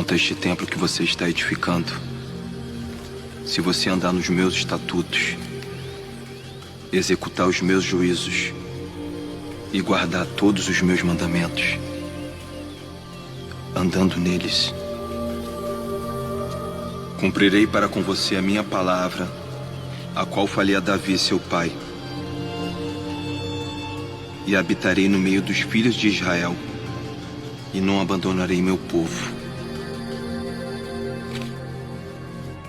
quanto a este templo que você está edificando. Se você andar nos meus estatutos, executar os meus juízos e guardar todos os meus mandamentos, andando neles, cumprirei para com você a minha palavra, a qual falei a Davi, seu pai, e habitarei no meio dos filhos de Israel, e não abandonarei meu povo.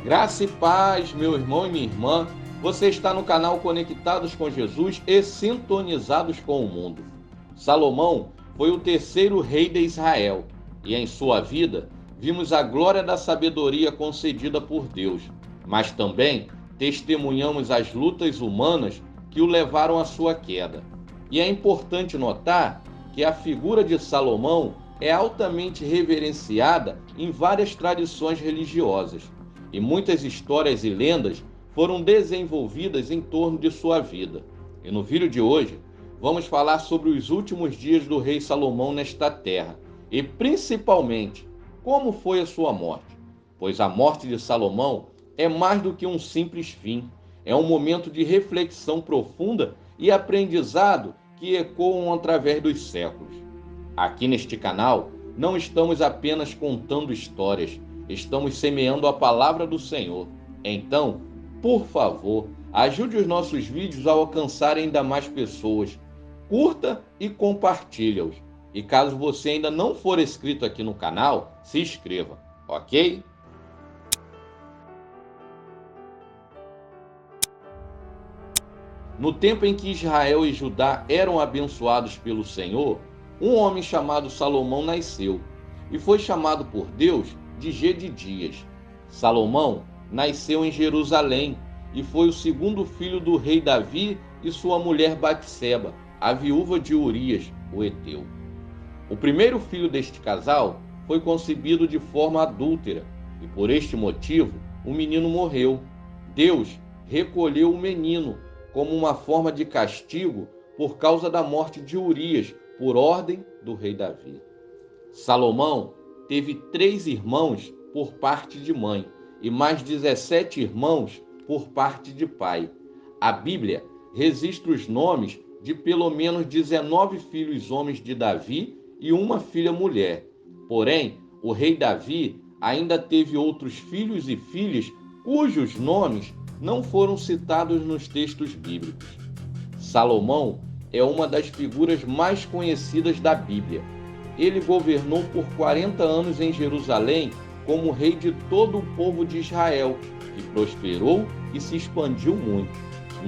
Graça e paz, meu irmão e minha irmã. Você está no canal Conectados com Jesus e Sintonizados com o Mundo. Salomão foi o terceiro rei de Israel e em sua vida vimos a glória da sabedoria concedida por Deus, mas também testemunhamos as lutas humanas que o levaram à sua queda. E é importante notar que a figura de Salomão é altamente reverenciada em várias tradições religiosas, e muitas histórias e lendas foram desenvolvidas em torno de sua vida. E no vídeo de hoje, vamos falar sobre os últimos dias do rei Salomão nesta terra, e principalmente, como foi a sua morte. Pois a morte de Salomão é mais do que um simples fim, é um momento de reflexão profunda e aprendizado que ecoam através dos séculos. Aqui neste canal, não estamos apenas contando histórias, estamos semeando a palavra do Senhor. Então, por favor, ajude os nossos vídeos a alcançar ainda mais pessoas. Curta e compartilha-os. E caso você ainda não for inscrito aqui no canal, se inscreva, ok? No tempo em que Israel e Judá eram abençoados pelo Senhor, um homem chamado Salomão nasceu e foi chamado por Deus de Gedidias. Salomão nasceu em Jerusalém e foi o segundo filho do rei Davi e sua mulher Batseba, a viúva de Urias, o heteu. O primeiro filho deste casal foi concebido de forma adúltera e por este motivo o menino morreu. Deus recolheu o menino como uma forma de castigo por causa da morte de Urias, por ordem do rei Davi. Salomão teve 3 irmãos por parte de mãe e mais 17 irmãos por parte de pai. A Bíblia registra os nomes de pelo menos 19 filhos homens de Davi e uma filha mulher. Porém, o rei Davi ainda teve outros filhos e filhas cujos nomes não foram citados nos textos bíblicos. Salomão é uma das figuras mais conhecidas da Bíblia. Ele governou por 40 anos em Jerusalém como rei de todo o povo de Israel, que prosperou e se expandiu muito.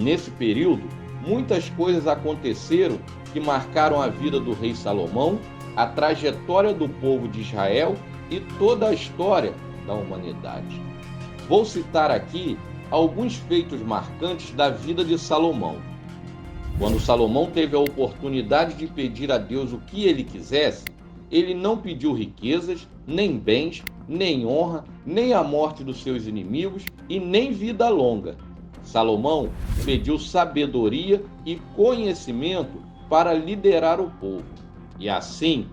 Nesse período, muitas coisas aconteceram que marcaram a vida do rei Salomão, a trajetória do povo de Israel e toda a história da humanidade. Vou citar aqui alguns feitos marcantes da vida de Salomão. Quando Salomão teve a oportunidade de pedir a Deus o que ele quisesse, ele não pediu riquezas, nem bens, nem honra, nem a morte dos seus inimigos e nem vida longa. Salomão pediu sabedoria e conhecimento para liderar o povo. E assim,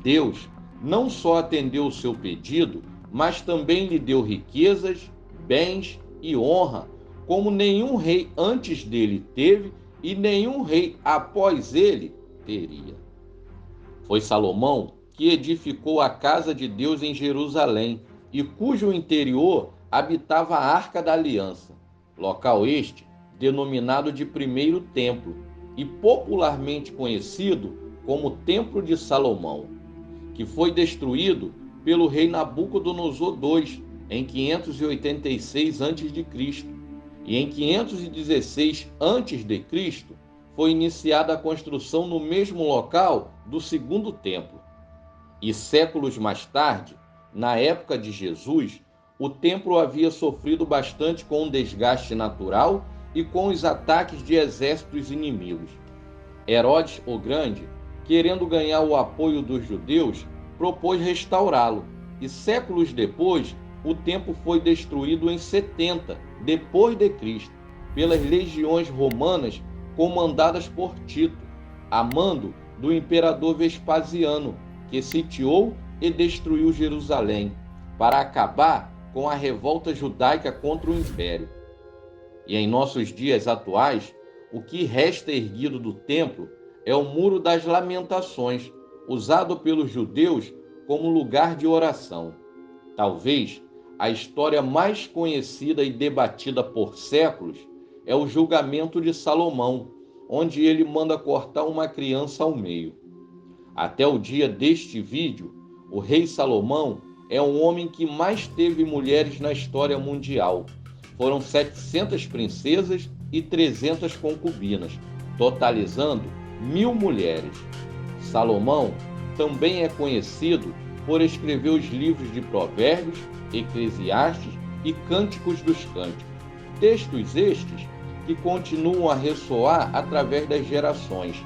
Deus não só atendeu o seu pedido, mas também lhe deu riquezas, bens e honra, como nenhum rei antes dele teve e nenhum rei após ele teria. Foi Salomão que edificou a casa de Deus em Jerusalém e cujo interior habitava a Arca da Aliança, local este denominado de Primeiro Templo e popularmente conhecido como Templo de Salomão, que foi destruído pelo rei Nabucodonosor II em 586 a.C. e em 516 a.C. foi iniciada a construção no mesmo local do Segundo Templo. E séculos mais tarde, na época de Jesus, o templo havia sofrido bastante com um desgaste natural e com os ataques de exércitos inimigos. Herodes o Grande, querendo ganhar o apoio dos judeus, propôs restaurá-lo, e séculos depois, o templo foi destruído em 70 depois de Cristo, pelas legiões romanas comandadas por Tito, a mando do imperador Vespasiano, que sitiou e destruiu Jerusalém, para acabar com a revolta judaica contra o império. E em nossos dias atuais, o que resta erguido do templo é o Muro das Lamentações, usado pelos judeus como lugar de oração. Talvez a história mais conhecida e debatida por séculos é o julgamento de Salomão, onde ele manda cortar uma criança ao meio. Até o dia deste vídeo, o rei Salomão é o homem que mais teve mulheres na história mundial. Foram 700 princesas e 300 concubinas, totalizando 1000 mulheres. Salomão também é conhecido por escrever os livros de Provérbios, Eclesiastes e Cânticos dos Cânticos. Textos estes que continuam a ressoar através das gerações.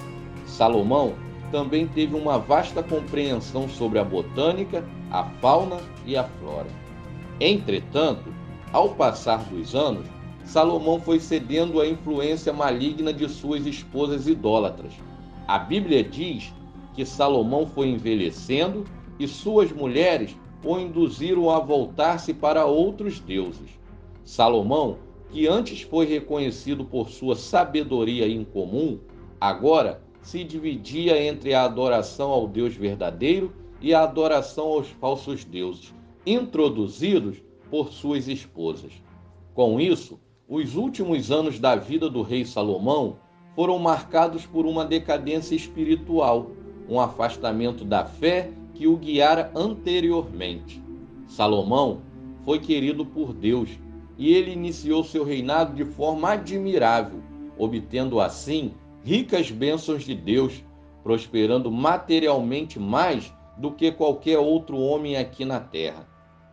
Salomão também teve uma vasta compreensão sobre a botânica, a fauna e a flora. Entretanto, ao passar dos anos, Salomão foi cedendo à influência maligna de suas esposas idólatras. A Bíblia diz que Salomão foi envelhecendo e suas mulheres o induziram a voltar-se para outros deuses. Salomão, que antes foi reconhecido por sua sabedoria incomum, agora se dividia entre a adoração ao Deus verdadeiro e a adoração aos falsos deuses, introduzidos por suas esposas. Com isso, os últimos anos da vida do rei Salomão foram marcados por uma decadência espiritual, um afastamento da fé que o guiara anteriormente. Salomão foi querido por Deus e ele iniciou seu reinado de forma admirável, obtendo assim ricas bênçãos de Deus, prosperando materialmente mais do que qualquer outro homem aqui na terra.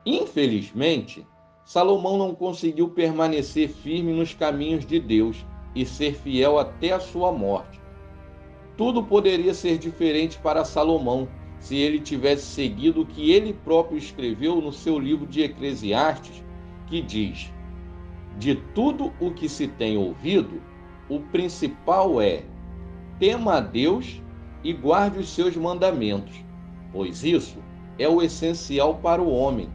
Infelizmente, Salomão não conseguiu permanecer firme nos caminhos de Deus e ser fiel até a sua morte. Tudo poderia ser diferente para Salomão se ele tivesse seguido o que ele próprio escreveu no seu livro de Eclesiastes, que diz: de tudo o que se tem ouvido, o principal é: tema a Deus e guarde os seus mandamentos, pois isso é o essencial para o homem.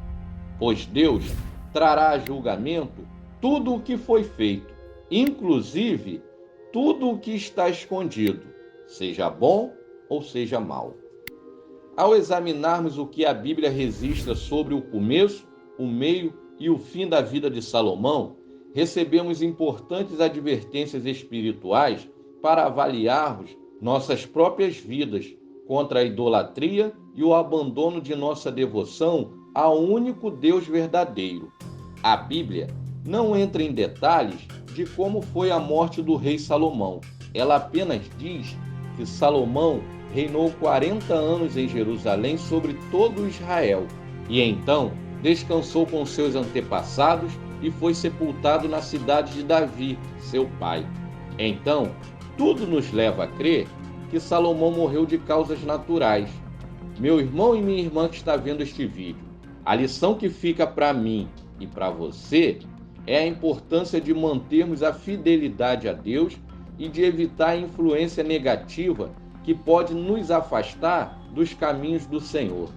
Pois Deus trará a julgamento tudo o que foi feito, inclusive tudo o que está escondido, seja bom ou seja mal. Ao examinarmos o que a Bíblia registra sobre o começo, o meio e o fim da vida de Salomão, recebemos importantes advertências espirituais para avaliarmos nossas próprias vidas contra a idolatria e o abandono de nossa devoção ao único Deus verdadeiro. A Bíblia não entra em detalhes de como foi a morte do rei Salomão. Ela apenas diz que Salomão reinou 40 anos em Jerusalém sobre todo Israel e então descansou com seus antepassados e foi sepultado na cidade de Davi, seu pai. Então, tudo nos leva a crer que Salomão morreu de causas naturais. Meu irmão e minha irmã que está vendo este vídeo, a lição que fica para mim e para você é a importância de mantermos a fidelidade a Deus e de evitar a influência negativa que pode nos afastar dos caminhos do Senhor.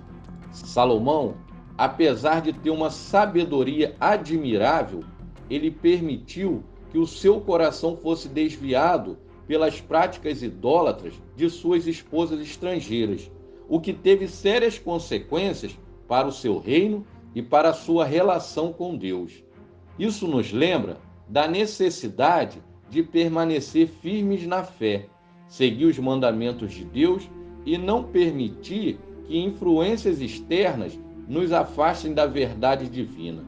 Salomão, apesar de ter uma sabedoria admirável, ele permitiu que o seu coração fosse desviado pelas práticas idólatras de suas esposas estrangeiras, o que teve sérias consequências para o seu reino e para a sua relação com Deus. Isso nos lembra da necessidade de permanecer firmes na fé, seguir os mandamentos de Deus e não permitir que influências externas nos afastem da verdade divina.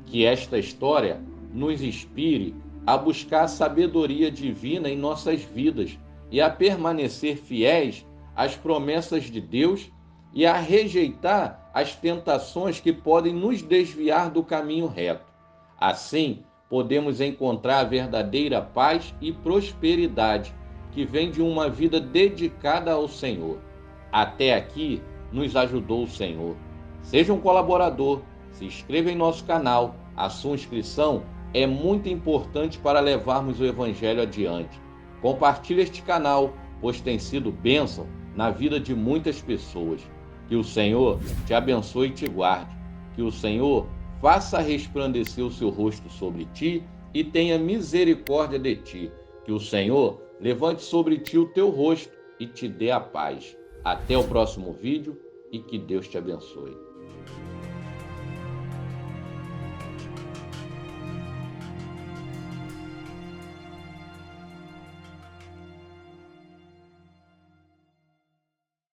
Que esta história nos inspire a buscar a sabedoria divina em nossas vidas e a permanecer fiéis às promessas de Deus e a rejeitar as tentações que podem nos desviar do caminho reto. Assim, podemos encontrar a verdadeira paz e prosperidade que vem de uma vida dedicada ao Senhor. Até aqui nos ajudou o Senhor. Seja um colaborador, se inscreva em nosso canal. A sua inscrição é muito importante para levarmos o Evangelho adiante. Compartilhe este canal, pois tem sido bênção na vida de muitas pessoas. Que o Senhor te abençoe e te guarde. Que o Senhor faça resplandecer o seu rosto sobre ti e tenha misericórdia de ti. Que o Senhor levante sobre ti o teu rosto e te dê a paz. Até o próximo vídeo e que Deus te abençoe.